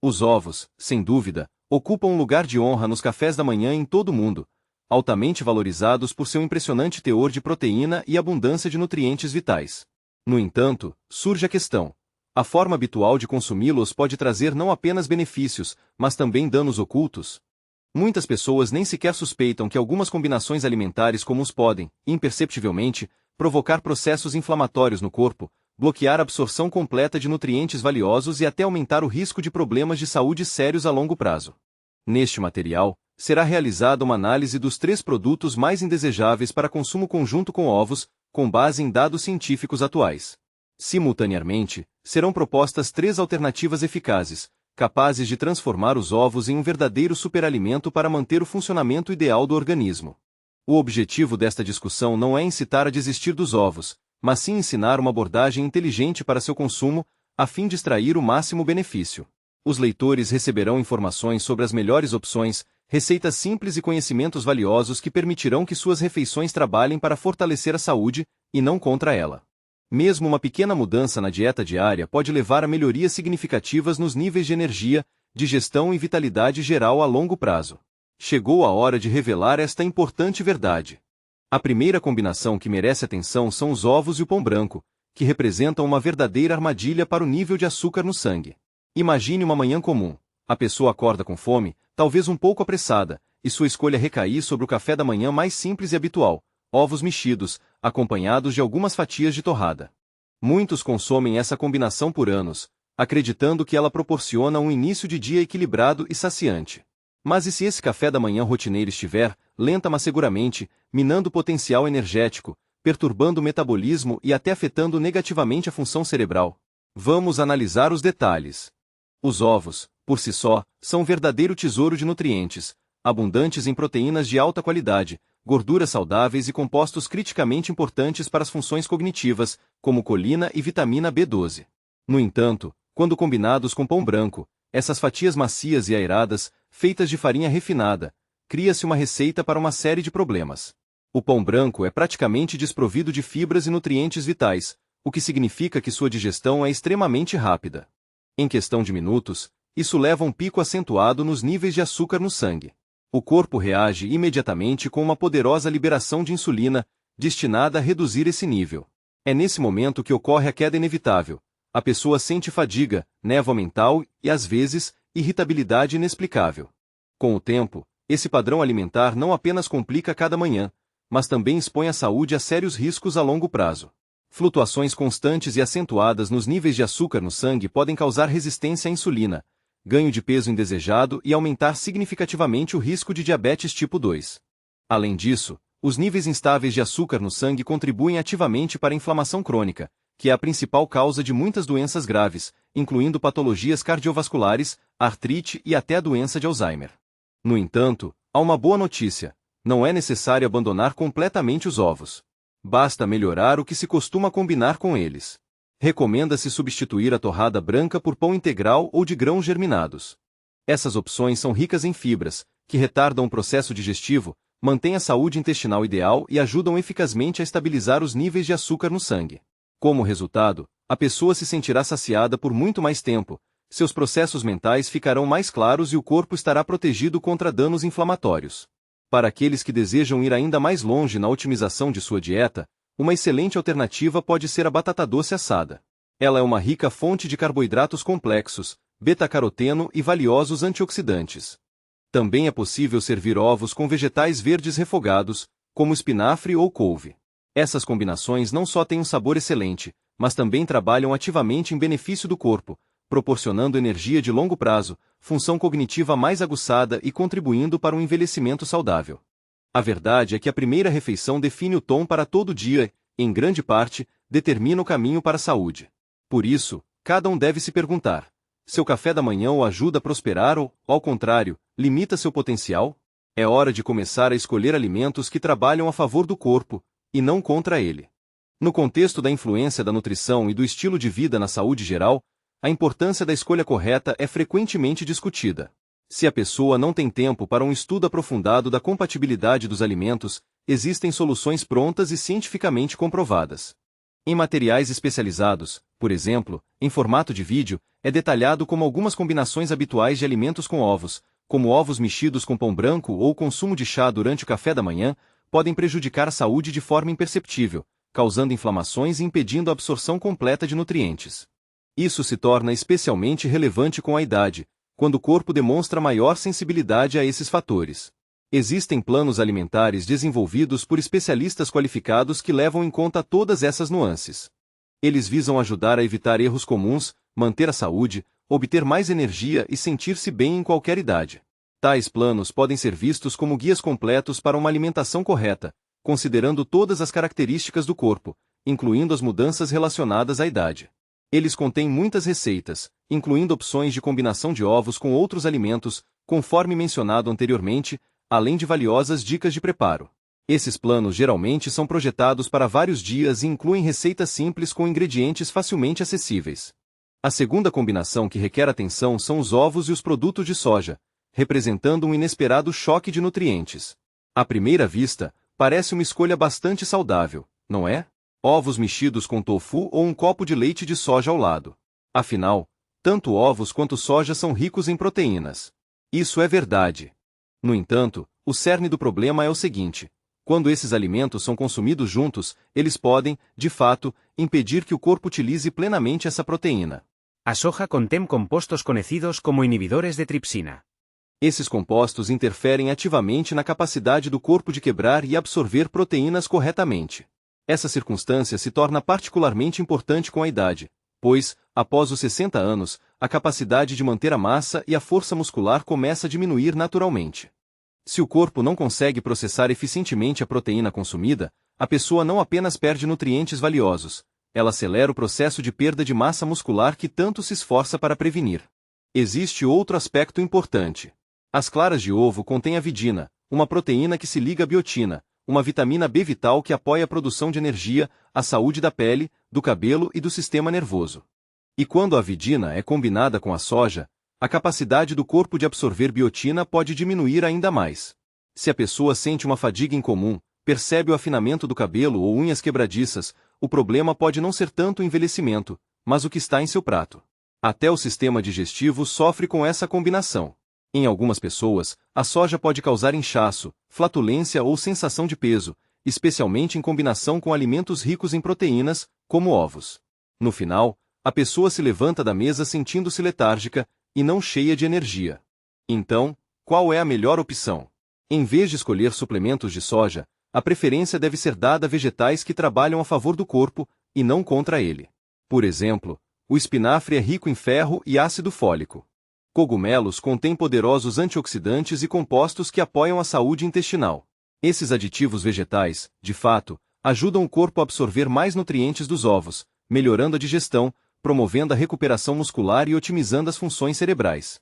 Os ovos, sem dúvida, ocupam um lugar de honra nos cafés da manhã em todo o mundo, altamente valorizados por seu impressionante teor de proteína e abundância de nutrientes vitais. No entanto, surge a questão: a forma habitual de consumi-los pode trazer não apenas benefícios, mas também danos ocultos? Muitas pessoas nem sequer suspeitam que algumas combinações alimentares comuns podem, imperceptivelmente, provocar processos inflamatórios no corpo, bloquear a absorção completa de nutrientes valiosos e até aumentar o risco de problemas de saúde sérios a longo prazo. Neste material, será realizada uma análise dos 3 produtos mais indesejáveis para consumo conjunto com ovos, com base em dados científicos atuais. Simultaneamente, serão propostas 3 alternativas eficazes, capazes de transformar os ovos em um verdadeiro superalimento para manter o funcionamento ideal do organismo. O objetivo desta discussão não é incitar a desistir dos ovos, mas sim ensinar uma abordagem inteligente para seu consumo, a fim de extrair o máximo benefício. Os leitores receberão informações sobre as melhores opções, receitas simples e conhecimentos valiosos que permitirão que suas refeições trabalhem para fortalecer a saúde, e não contra ela. Mesmo uma pequena mudança na dieta diária pode levar a melhorias significativas nos níveis de energia, digestão e vitalidade geral a longo prazo. Chegou a hora de revelar esta importante verdade. A primeira combinação que merece atenção são os ovos e o pão branco, que representam uma verdadeira armadilha para o nível de açúcar no sangue. Imagine uma manhã comum. A pessoa acorda com fome, talvez um pouco apressada, e sua escolha recair sobre o café da manhã mais simples e habitual: ovos mexidos, acompanhados de algumas fatias de torrada. Muitos consomem essa combinação por anos, acreditando que ela proporciona um início de dia equilibrado e saciante. Mas e se esse café da manhã rotineiro estiver, lenta mas seguramente, minando o potencial energético, perturbando o metabolismo e até afetando negativamente a função cerebral? Vamos analisar os detalhes. Os ovos, por si só, são um verdadeiro tesouro de nutrientes, abundantes em proteínas de alta qualidade, gorduras saudáveis e compostos criticamente importantes para as funções cognitivas, como colina e vitamina B12. No entanto, quando combinados com pão branco, essas fatias macias e aeradas, feitas de farinha refinada, cria-se uma receita para uma série de problemas. O pão branco é praticamente desprovido de fibras e nutrientes vitais, o que significa que sua digestão é extremamente rápida. Em questão de minutos, isso leva a um pico acentuado nos níveis de açúcar no sangue. O corpo reage imediatamente com uma poderosa liberação de insulina, destinada a reduzir esse nível. É nesse momento que ocorre a queda inevitável. A pessoa sente fadiga, névoa mental e, às vezes, irritabilidade inexplicável. Com o tempo, esse padrão alimentar não apenas complica cada manhã, mas também expõe a saúde a sérios riscos a longo prazo. Flutuações constantes e acentuadas nos níveis de açúcar no sangue podem causar resistência à insulina, ganho de peso indesejado e aumentar significativamente o risco de diabetes tipo 2. Além disso, os níveis instáveis de açúcar no sangue contribuem ativamente para a inflamação crônica, que é a principal causa de muitas doenças graves, incluindo patologias cardiovasculares, artrite e até a doença de Alzheimer. No entanto, há uma boa notícia: não é necessário abandonar completamente os ovos. Basta melhorar o que se costuma combinar com eles. Recomenda-se substituir a torrada branca por pão integral ou de grãos germinados. Essas opções são ricas em fibras, que retardam o processo digestivo, mantêm a saúde intestinal ideal e ajudam eficazmente a estabilizar os níveis de açúcar no sangue. Como resultado, a pessoa se sentirá saciada por muito mais tempo, seus processos mentais ficarão mais claros e o corpo estará protegido contra danos inflamatórios. Para aqueles que desejam ir ainda mais longe na otimização de sua dieta, uma excelente alternativa pode ser a batata doce assada. Ela é uma rica fonte de carboidratos complexos, beta-caroteno e valiosos antioxidantes. Também é possível servir ovos com vegetais verdes refogados, como espinafre ou couve. Essas combinações não só têm um sabor excelente, mas também trabalham ativamente em benefício do corpo, proporcionando energia de longo prazo, função cognitiva mais aguçada e contribuindo para um envelhecimento saudável. A verdade é que a primeira refeição define o tom para todo o dia e, em grande parte, determina o caminho para a saúde. Por isso, cada um deve se perguntar: seu café da manhã o ajuda a prosperar ou, ao contrário, limita seu potencial? É hora de começar a escolher alimentos que trabalham a favor do corpo, e não contra ele. No contexto da influência da nutrição e do estilo de vida na saúde geral, a importância da escolha correta é frequentemente discutida. Se a pessoa não tem tempo para um estudo aprofundado da compatibilidade dos alimentos, existem soluções prontas e cientificamente comprovadas. Em materiais especializados, Por exemplo, em formato de vídeo, é detalhado como algumas combinações habituais de alimentos com ovos, como ovos mexidos com pão branco ou o consumo de chá durante o café da manhã, podem prejudicar a saúde de forma imperceptível, causando inflamações e impedindo a absorção completa de nutrientes. Isso se torna especialmente relevante com a idade, quando o corpo demonstra maior sensibilidade a esses fatores. Existem planos alimentares desenvolvidos por especialistas qualificados que levam em conta todas essas nuances. Eles visam ajudar a evitar erros comuns, manter a saúde, obter mais energia e sentir-se bem em qualquer idade. Tais planos podem ser vistos como guias completos para uma alimentação correta, considerando todas as características do corpo, incluindo as mudanças relacionadas à idade. Eles contêm muitas receitas, incluindo opções de combinação de ovos com outros alimentos, conforme mencionado anteriormente, além de valiosas dicas de preparo. Esses planos geralmente são projetados para vários dias e incluem receitas simples com ingredientes facilmente acessíveis. A segunda combinação que requer atenção são os ovos e os produtos de soja, representando um inesperado choque de nutrientes. À primeira vista, parece uma escolha bastante saudável, não é? Ovos mexidos com tofu ou um copo de leite de soja ao lado. Afinal, tanto ovos quanto soja são ricos em proteínas. Isso é verdade. No entanto, o cerne do problema é o seguinte: quando esses alimentos são consumidos juntos, eles podem, de fato, impedir que o corpo utilize plenamente essa proteína. A soja contém compostos conhecidos como inibidores de tripsina. Esses compostos interferem ativamente na capacidade do corpo de quebrar e absorver proteínas corretamente. Essa circunstância se torna particularmente importante com a idade, pois, após os 60 anos, a capacidade de manter a massa e a força muscular começa a diminuir naturalmente. Se o corpo não consegue processar eficientemente a proteína consumida, a pessoa não apenas perde nutrientes valiosos, ela acelera o processo de perda de massa muscular que tanto se esforça para prevenir. Existe outro aspecto importante. As claras de ovo contêm avidina, uma proteína que se liga à biotina, uma vitamina B vital que apoia a produção de energia, a saúde da pele, do cabelo e do sistema nervoso. E quando a avidina é combinada com a soja, a capacidade do corpo de absorver biotina pode diminuir ainda mais. Se a pessoa sente uma fadiga incomum, percebe o afinamento do cabelo ou unhas quebradiças, o problema pode não ser tanto o envelhecimento, mas o que está em seu prato. Até o sistema digestivo sofre com essa combinação. Em algumas pessoas, a soja pode causar inchaço, flatulência ou sensação de peso, especialmente em combinação com alimentos ricos em proteínas, como ovos. No final, a pessoa se levanta da mesa sentindo-se letárgica e não cheia de energia. Então, qual é a melhor opção? Em vez de escolher suplementos de soja, a preferência deve ser dada a vegetais que trabalham a favor do corpo e não contra ele. Por exemplo, o espinafre é rico em ferro e ácido fólico. Cogumelos contêm poderosos antioxidantes e compostos que apoiam a saúde intestinal. Esses aditivos vegetais, de fato, ajudam o corpo a absorver mais nutrientes dos ovos, melhorando a digestão, promovendo a recuperação muscular e otimizando as funções cerebrais.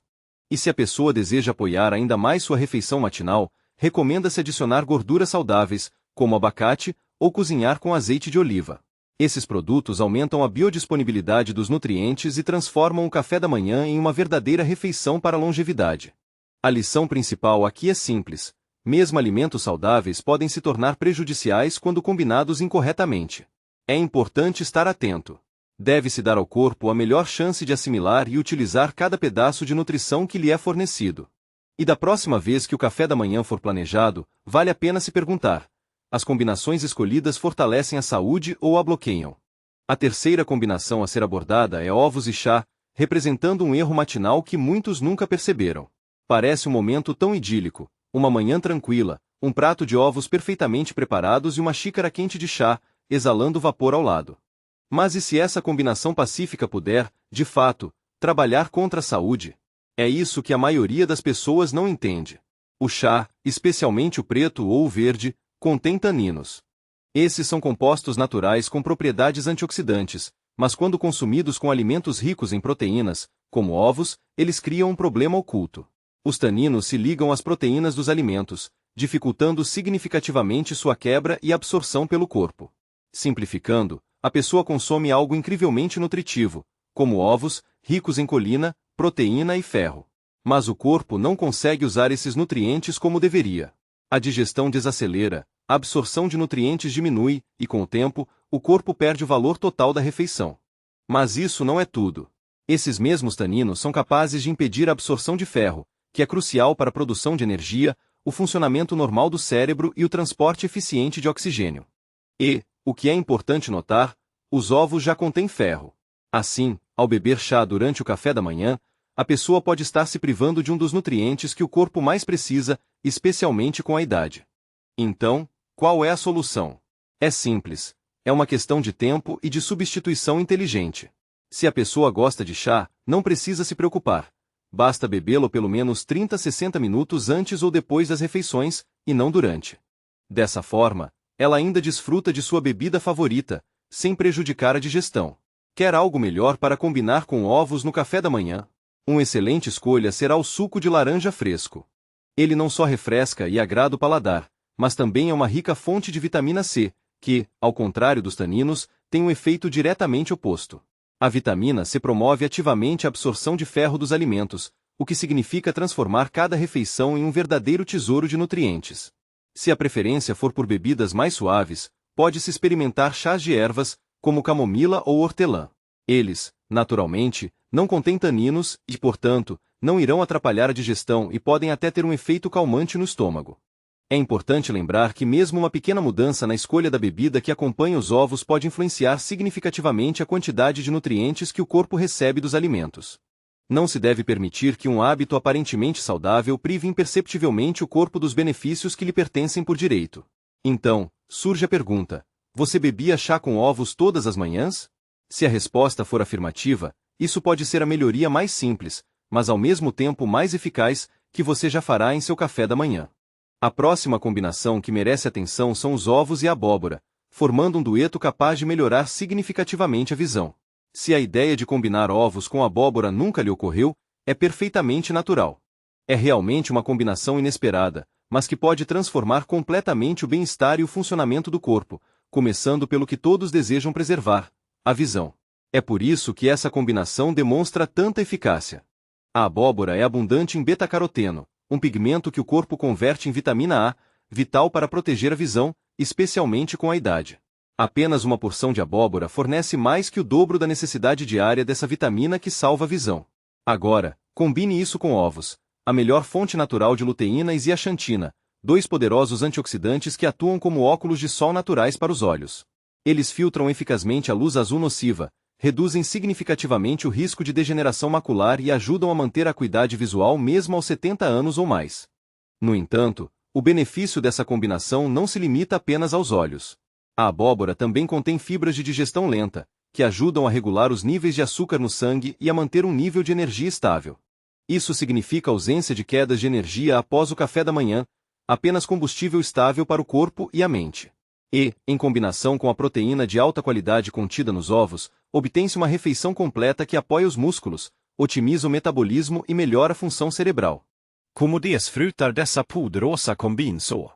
E se a pessoa deseja apoiar ainda mais sua refeição matinal, recomenda-se adicionar gorduras saudáveis, como abacate, ou cozinhar com azeite de oliva. Esses produtos aumentam a biodisponibilidade dos nutrientes e transformam o café da manhã em uma verdadeira refeição para a longevidade. A lição principal aqui é simples: mesmo alimentos saudáveis podem se tornar prejudiciais quando combinados incorretamente. É importante estar atento. Deve-se dar ao corpo a melhor chance de assimilar e utilizar cada pedaço de nutrição que lhe é fornecido. E da próxima vez que o café da manhã for planejado, vale a pena se perguntar: as combinações escolhidas fortalecem a saúde ou a bloqueiam? A terceira combinação a ser abordada é ovos e chá, representando um erro matinal que muitos nunca perceberam. Parece um momento tão idílico, uma manhã tranquila, um prato de ovos perfeitamente preparados e uma xícara quente de chá, exalando vapor ao lado. Mas e se essa combinação pacífica puder, de fato, trabalhar contra a saúde? É isso que a maioria das pessoas não entende. O chá, especialmente o preto ou o verde, contém taninos. Esses são compostos naturais com propriedades antioxidantes, mas quando consumidos com alimentos ricos em proteínas, como ovos, eles criam um problema oculto. Os taninos se ligam às proteínas dos alimentos, dificultando significativamente sua quebra e absorção pelo corpo. Simplificando, a pessoa consome algo incrivelmente nutritivo, como ovos, ricos em colina, proteína e ferro. Mas o corpo não consegue usar esses nutrientes como deveria. A digestão desacelera, a absorção de nutrientes diminui, e com o tempo, o corpo perde o valor total da refeição. Mas isso não é tudo. Esses mesmos taninos são capazes de impedir a absorção de ferro, que é crucial para a produção de energia, o funcionamento normal do cérebro e o transporte eficiente de oxigênio. E, o que é importante notar, os ovos já contêm ferro. Assim, ao beber chá durante o café da manhã, a pessoa pode estar se privando de um dos nutrientes que o corpo mais precisa, especialmente com a idade. Então, qual é a solução? É simples. É uma questão de tempo e de substituição inteligente. Se a pessoa gosta de chá, não precisa se preocupar. Basta bebê-lo pelo menos 30 a 60 minutos antes ou depois das refeições, e não durante. Dessa forma, ela ainda desfruta de sua bebida favorita, sem prejudicar a digestão. Quer algo melhor para combinar com ovos no café da manhã? Uma excelente escolha será o suco de laranja fresco. Ele não só refresca e agrada o paladar, mas também é uma rica fonte de vitamina C, que, ao contrário dos taninos, tem um efeito diretamente oposto. A vitamina C promove ativamente a absorção de ferro dos alimentos, o que significa transformar cada refeição em um verdadeiro tesouro de nutrientes. Se a preferência for por bebidas mais suaves, pode-se experimentar chás de ervas, como camomila ou hortelã. Eles, naturalmente, não contêm taninos e, portanto, não irão atrapalhar a digestão e podem até ter um efeito calmante no estômago. É importante lembrar que mesmo uma pequena mudança na escolha da bebida que acompanha os ovos pode influenciar significativamente a quantidade de nutrientes que o corpo recebe dos alimentos. Não se deve permitir que um hábito aparentemente saudável prive imperceptivelmente o corpo dos benefícios que lhe pertencem por direito. Então, surge a pergunta: você bebia chá com ovos todas as manhãs? Se a resposta for afirmativa, isso pode ser a melhoria mais simples, mas ao mesmo tempo mais eficaz, que você já fará em seu café da manhã. A próxima combinação que merece atenção são os ovos e a abóbora, formando um dueto capaz de melhorar significativamente a visão. Se a ideia de combinar ovos com abóbora nunca lhe ocorreu, é perfeitamente natural. É realmente uma combinação inesperada, mas que pode transformar completamente o bem-estar e o funcionamento do corpo, começando pelo que todos desejam preservar: a visão. É por isso que essa combinação demonstra tanta eficácia. A abóbora é abundante em beta-caroteno, um pigmento que o corpo converte em vitamina A, vital para proteger a visão, especialmente com a idade. Apenas uma porção de abóbora fornece mais que o dobro da necessidade diária dessa vitamina que salva a visão. Agora, combine isso com ovos, a melhor fonte natural de luteína e zeaxantina, dois poderosos antioxidantes que atuam como óculos de sol naturais para os olhos. Eles filtram eficazmente a luz azul nociva, reduzem significativamente o risco de degeneração macular e ajudam a manter a acuidade visual mesmo aos 70 anos ou mais. No entanto, o benefício dessa combinação não se limita apenas aos olhos. A abóbora também contém fibras de digestão lenta, que ajudam a regular os níveis de açúcar no sangue e a manter um nível de energia estável. Isso significa ausência de quedas de energia após o café da manhã, apenas combustível estável para o corpo e a mente. E, em combinação com a proteína de alta qualidade contida nos ovos, obtém-se uma refeição completa que apoia os músculos, otimiza o metabolismo e melhora a função cerebral. Como desfrutar dessa poderosa combinação?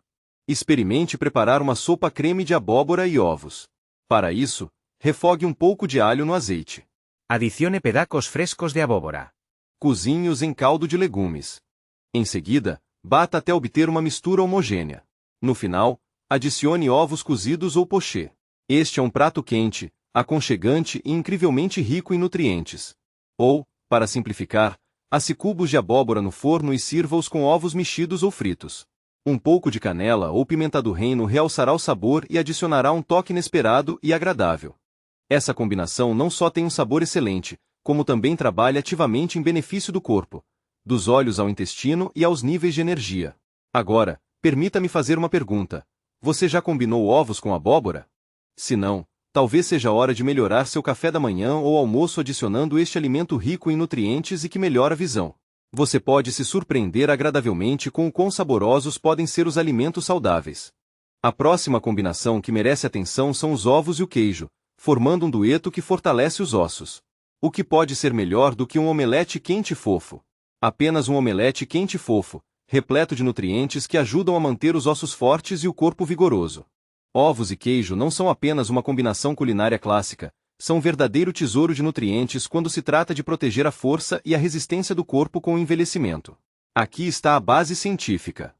Experimente preparar uma sopa creme de abóbora e ovos. Para isso, refogue um pouco de alho no azeite. Adicione pedacos frescos de abóbora. Cozinhe-os em caldo de legumes. Em seguida, bata até obter uma mistura homogênea. No final, adicione ovos cozidos ou pochê. Este é um prato quente, aconchegante e incrivelmente rico em nutrientes. Ou, para simplificar, asse cubos de abóbora no forno e sirva-os com ovos mexidos ou fritos. Um pouco de canela ou pimenta do reino realçará o sabor e adicionará um toque inesperado e agradável. Essa combinação não só tem um sabor excelente, como também trabalha ativamente em benefício do corpo, dos olhos ao intestino e aos níveis de energia. Agora, permita-me fazer uma pergunta. Você já combinou ovos com abóbora? Se não, talvez seja hora de melhorar seu café da manhã ou almoço adicionando este alimento rico em nutrientes e que melhora a visão. Você pode se surpreender agradavelmente com o quão saborosos podem ser os alimentos saudáveis. A próxima combinação que merece atenção são os ovos e o queijo, formando um dueto que fortalece os ossos. O que pode ser melhor do que um omelete quente e fofo? Apenas um omelete quente e fofo, repleto de nutrientes que ajudam a manter os ossos fortes e o corpo vigoroso. Ovos e queijo não são apenas uma combinação culinária clássica, são um verdadeiro tesouro de nutrientes quando se trata de proteger a força e a resistência do corpo com o envelhecimento. Aqui está a base científica.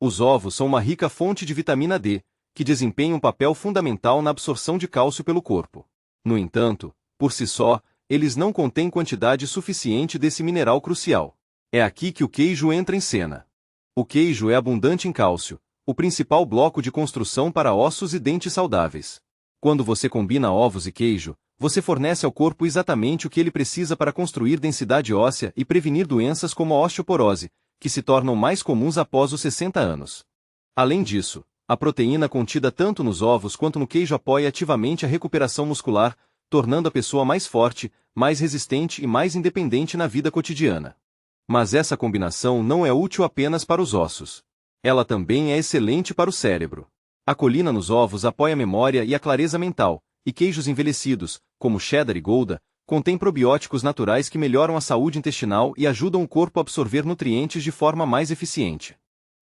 Os ovos são uma rica fonte de vitamina D, que desempenha um papel fundamental na absorção de cálcio pelo corpo. No entanto, Por si só, eles não contêm quantidade suficiente desse mineral crucial. É aqui que o queijo entra em cena. O queijo é abundante em cálcio, o principal bloco de construção para ossos e dentes saudáveis. Quando você combina ovos e queijo, você fornece ao corpo exatamente o que ele precisa para construir densidade óssea e prevenir doenças como a osteoporose, que se tornam mais comuns após os 60 anos. Além disso, a proteína contida tanto nos ovos quanto no queijo apoia ativamente a recuperação muscular, tornando a pessoa mais forte, mais resistente e mais independente na vida cotidiana. Mas essa combinação não é útil apenas para os ossos. Ela também é excelente para o cérebro. A colina nos ovos apoia a memória e a clareza mental, e queijos envelhecidos, como cheddar e gouda, contêm probióticos naturais que melhoram a saúde intestinal e ajudam o corpo a absorver nutrientes de forma mais eficiente.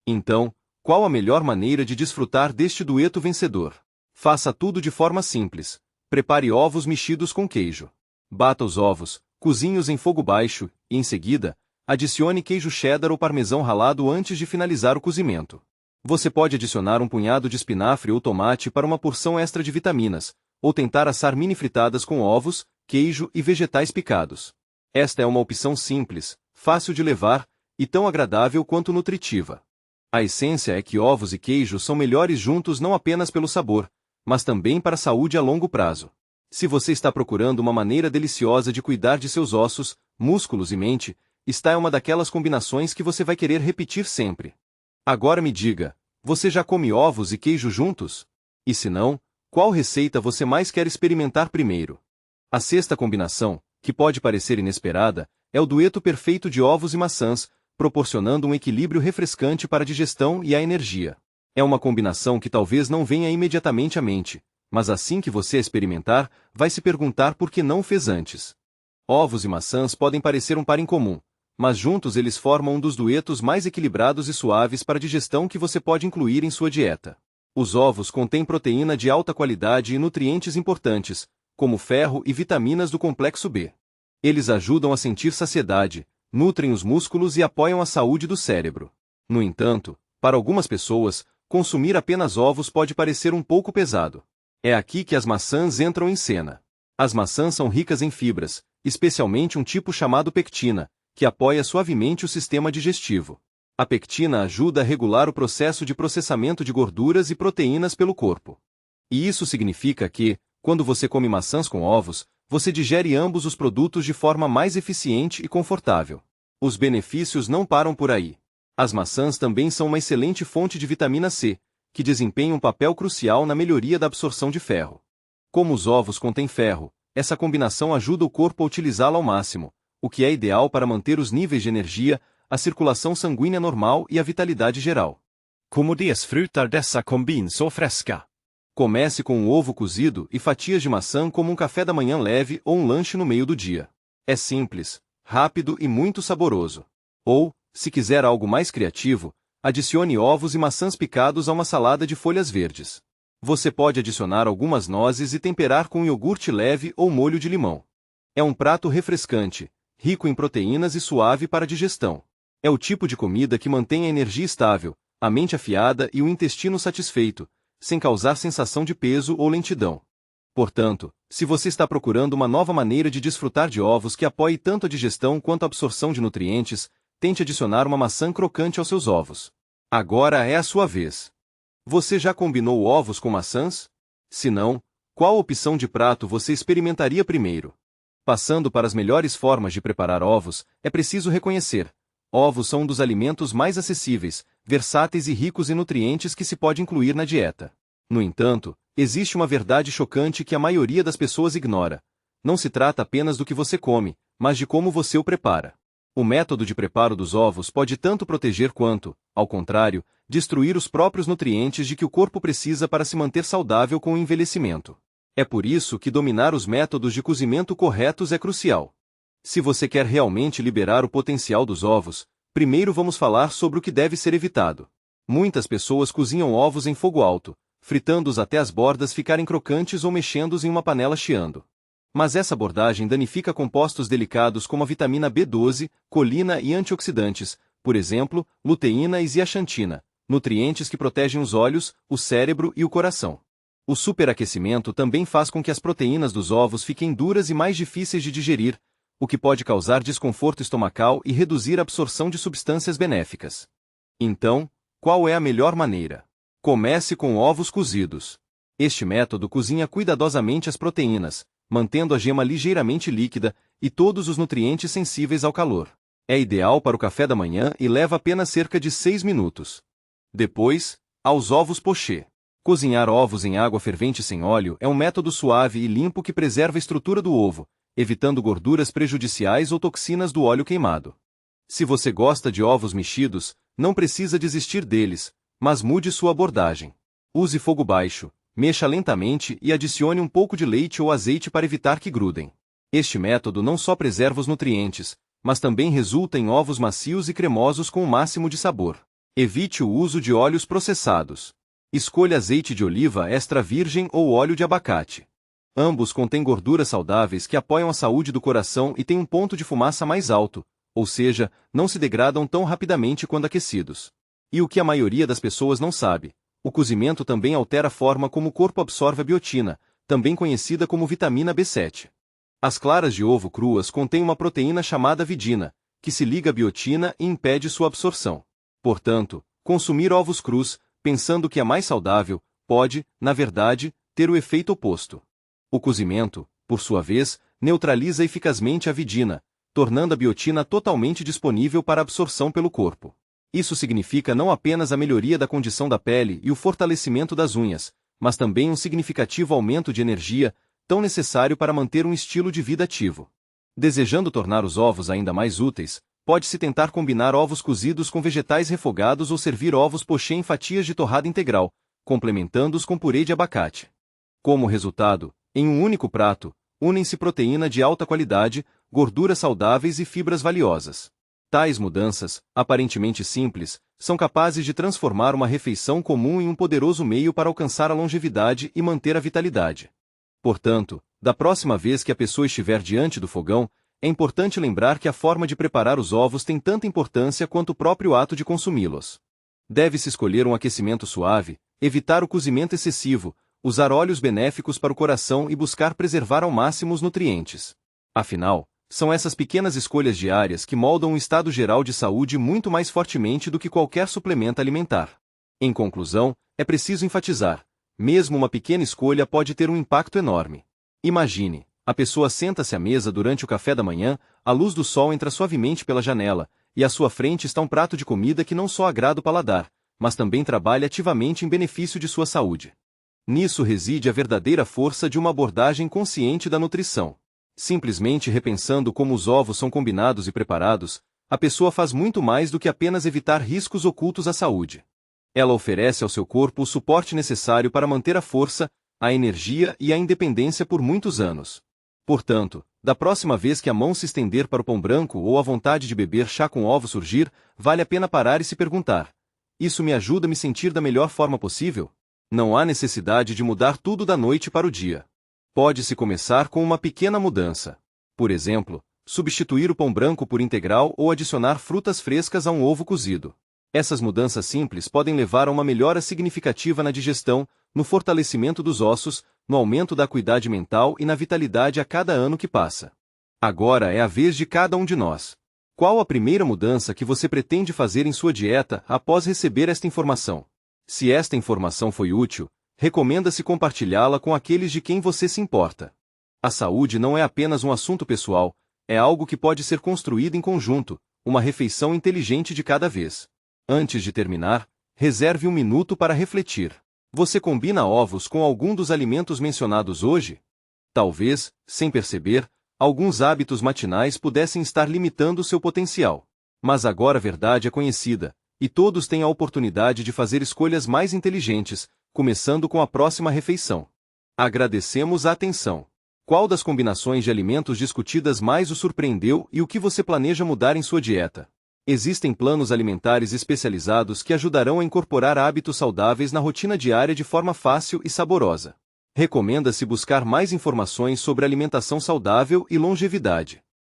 Então, qual a melhor maneira de desfrutar deste dueto vencedor? Faça tudo de forma simples. Prepare ovos mexidos com queijo. Bata os ovos, cozinhe-os em fogo baixo, e em seguida, adicione queijo cheddar ou parmesão ralado antes de finalizar o cozimento. Você pode adicionar um punhado de espinafre ou tomate para uma porção extra de vitaminas, ou tentar assar mini fritadas com ovos, queijo e vegetais picados. Esta é uma opção simples, fácil de levar, e tão agradável quanto nutritiva. A essência é que ovos e queijo são melhores juntos não apenas pelo sabor, mas também para a saúde a longo prazo. Se você está procurando uma maneira deliciosa de cuidar de seus ossos, músculos e mente, esta é uma daquelas combinações que você vai querer repetir sempre. Agora me diga, você já come ovos e queijo juntos? E se não, qual receita você mais quer experimentar primeiro? A sexta combinação, que pode parecer inesperada, é o dueto perfeito de ovos e maçãs, proporcionando um equilíbrio refrescante para a digestão e a energia. É uma combinação que talvez não venha imediatamente à mente, mas assim que você a experimentar, vai se perguntar por que não fez antes. Ovos e maçãs podem parecer um par incomum, mas juntos eles formam um dos duetos mais equilibrados e suaves para a digestão que você pode incluir em sua dieta. Os ovos contêm proteína de alta qualidade e nutrientes importantes, como ferro e vitaminas do complexo B. Eles ajudam a sentir saciedade, nutrem os músculos e apoiam a saúde do cérebro. No entanto, para algumas pessoas, consumir apenas ovos pode parecer um pouco pesado. É aqui que as maçãs entram em cena. As maçãs são ricas em fibras, especialmente um tipo chamado pectina, que apoia suavemente o sistema digestivo. A pectina ajuda a regular o processo de processamento de gorduras e proteínas pelo corpo. E isso significa que, quando você come maçãs com ovos, você digere ambos os produtos de forma mais eficiente e confortável. Os benefícios não param por aí. As maçãs também são uma excelente fonte de vitamina C, que desempenha um papel crucial na melhoria da absorção de ferro. Como os ovos contêm ferro, essa combinação ajuda o corpo a utilizá-la ao máximo, o que é ideal para manter os níveis de energia, a circulação sanguínea normal e a vitalidade geral. Como desfrutar dessa combinação fresca? Comece com um ovo cozido e fatias de maçã como um café da manhã leve ou um lanche no meio do dia. É simples, rápido e muito saboroso. Ou, se quiser algo mais criativo, adicione ovos e maçãs picados a uma salada de folhas verdes. Você pode adicionar algumas nozes e temperar com iogurte leve ou molho de limão. É um prato refrescante, rico em proteínas e suave para a digestão. É o tipo de comida que mantém a energia estável, a mente afiada e o intestino satisfeito, sem causar sensação de peso ou lentidão. Portanto, se você está procurando uma nova maneira de desfrutar de ovos que apoie tanto a digestão quanto a absorção de nutrientes, tente adicionar uma maçã crocante aos seus ovos. Agora é a sua vez. Você já combinou ovos com maçãs? Se não, qual opção de prato você experimentaria primeiro? Passando para as melhores formas de preparar ovos, é preciso reconhecer: ovos são um dos alimentos mais acessíveis, versáteis e ricos em nutrientes que se pode incluir na dieta. No entanto, existe uma verdade chocante que a maioria das pessoas ignora. Não se trata apenas do que você come, mas de como você o prepara. O método de preparo dos ovos pode tanto proteger quanto, ao contrário, destruir os próprios nutrientes de que o corpo precisa para se manter saudável com o envelhecimento. É por isso que dominar os métodos de cozimento corretos é crucial. Se você quer realmente liberar o potencial dos ovos, primeiro vamos falar sobre o que deve ser evitado. Muitas pessoas cozinham ovos em fogo alto, fritando-os até as bordas ficarem crocantes ou mexendo-os em uma panela chiando. Mas essa abordagem danifica compostos delicados como a vitamina B12, colina e antioxidantes, por exemplo, luteína e zeaxantina, nutrientes que protegem os olhos, o cérebro e o coração. O superaquecimento também faz com que as proteínas dos ovos fiquem duras e mais difíceis de digerir, o que pode causar desconforto estomacal e reduzir a absorção de substâncias benéficas. Então, qual é a melhor maneira? Comece com ovos cozidos. Este método cozinha cuidadosamente as proteínas, mantendo a gema ligeiramente líquida e todos os nutrientes sensíveis ao calor. É ideal para o café da manhã e leva apenas cerca de 6 minutos. Depois, aos ovos pochê. Cozinhar ovos em água fervente sem óleo é um método suave e limpo que preserva a estrutura do ovo, evitando gorduras prejudiciais ou toxinas do óleo queimado. Se você gosta de ovos mexidos, não precisa desistir deles, mas mude sua abordagem. Use fogo baixo, mexa lentamente e adicione um pouco de leite ou azeite para evitar que grudem. Este método não só preserva os nutrientes, mas também resulta em ovos macios e cremosos com o máximo de sabor. Evite o uso de óleos processados. Escolha azeite de oliva extra virgem ou óleo de abacate. Ambos contêm gorduras saudáveis que apoiam a saúde do coração e têm um ponto de fumaça mais alto, ou seja, não se degradam tão rapidamente quando aquecidos. E o que a maioria das pessoas não sabe, o cozimento também altera a forma como o corpo absorve a biotina, também conhecida como vitamina B7. As claras de ovo cruas contêm uma proteína chamada vidina, que se liga à biotina e impede sua absorção. Portanto, consumir ovos crus, pensando que é mais saudável, pode, na verdade, ter o efeito oposto. O cozimento, por sua vez, neutraliza eficazmente a vidina, tornando a biotina totalmente disponível para absorção pelo corpo. Isso significa não apenas a melhoria da condição da pele e o fortalecimento das unhas, mas também um significativo aumento de energia, tão necessário para manter um estilo de vida ativo. Desejando tornar os ovos ainda mais úteis, pode-se tentar combinar ovos cozidos com vegetais refogados ou servir ovos pochê em fatias de torrada integral, complementando-os com purê de abacate. Como resultado, em um único prato, unem-se proteína de alta qualidade, gorduras saudáveis e fibras valiosas. Tais mudanças, aparentemente simples, são capazes de transformar uma refeição comum em um poderoso meio para alcançar a longevidade e manter a vitalidade. Portanto, da próxima vez que a pessoa estiver diante do fogão, é importante lembrar que a forma de preparar os ovos tem tanta importância quanto o próprio ato de consumi-los. Deve-se escolher um aquecimento suave, evitar o cozimento excessivo, usar óleos benéficos para o coração e buscar preservar ao máximo os nutrientes. Afinal, são essas pequenas escolhas diárias que moldam um estado geral de saúde muito mais fortemente do que qualquer suplemento alimentar. Em conclusão, é preciso enfatizar: mesmo uma pequena escolha pode ter um impacto enorme. Imagine, a pessoa senta-se à mesa durante o café da manhã, a luz do sol entra suavemente pela janela, e à sua frente está um prato de comida que não só agrada o paladar, mas também trabalha ativamente em benefício de sua saúde. Nisso reside a verdadeira força de uma abordagem consciente da nutrição. Simplesmente repensando como os ovos são combinados e preparados, a pessoa faz muito mais do que apenas evitar riscos ocultos à saúde. Ela oferece ao seu corpo o suporte necessário para manter a força, a energia e a independência por muitos anos. Portanto, da próxima vez que a mão se estender para o pão branco ou a vontade de beber chá com ovo surgir, vale a pena parar e se perguntar: isso me ajuda a me sentir da melhor forma possível? Não há necessidade de mudar tudo da noite para o dia. Pode-se começar com uma pequena mudança. Por exemplo, substituir o pão branco por integral ou adicionar frutas frescas a um ovo cozido. Essas mudanças simples podem levar a uma melhora significativa na digestão, no fortalecimento dos ossos, no aumento da acuidade mental e na vitalidade a cada ano que passa. Agora é a vez de cada um de nós. Qual a primeira mudança que você pretende fazer em sua dieta após receber esta informação? Se esta informação foi útil, recomenda-se compartilhá-la com aqueles de quem você se importa. A saúde não é apenas um assunto pessoal, é algo que pode ser construído em conjunto, uma refeição inteligente de cada vez. Antes de terminar, reserve um minuto para refletir. Você combina ovos com algum dos alimentos mencionados hoje? Talvez, sem perceber, alguns hábitos matinais pudessem estar limitando seu potencial. Mas agora a verdade é conhecida, e todos têm a oportunidade de fazer escolhas mais inteligentes, começando com a próxima refeição. Agradecemos a atenção. Qual das combinações de alimentos discutidas mais o surpreendeu e o que você planeja mudar em sua dieta? Existem planos alimentares especializados que ajudarão a incorporar hábitos saudáveis na rotina diária de forma fácil e saborosa. Recomenda-se buscar mais informações sobre alimentação saudável e longevidade.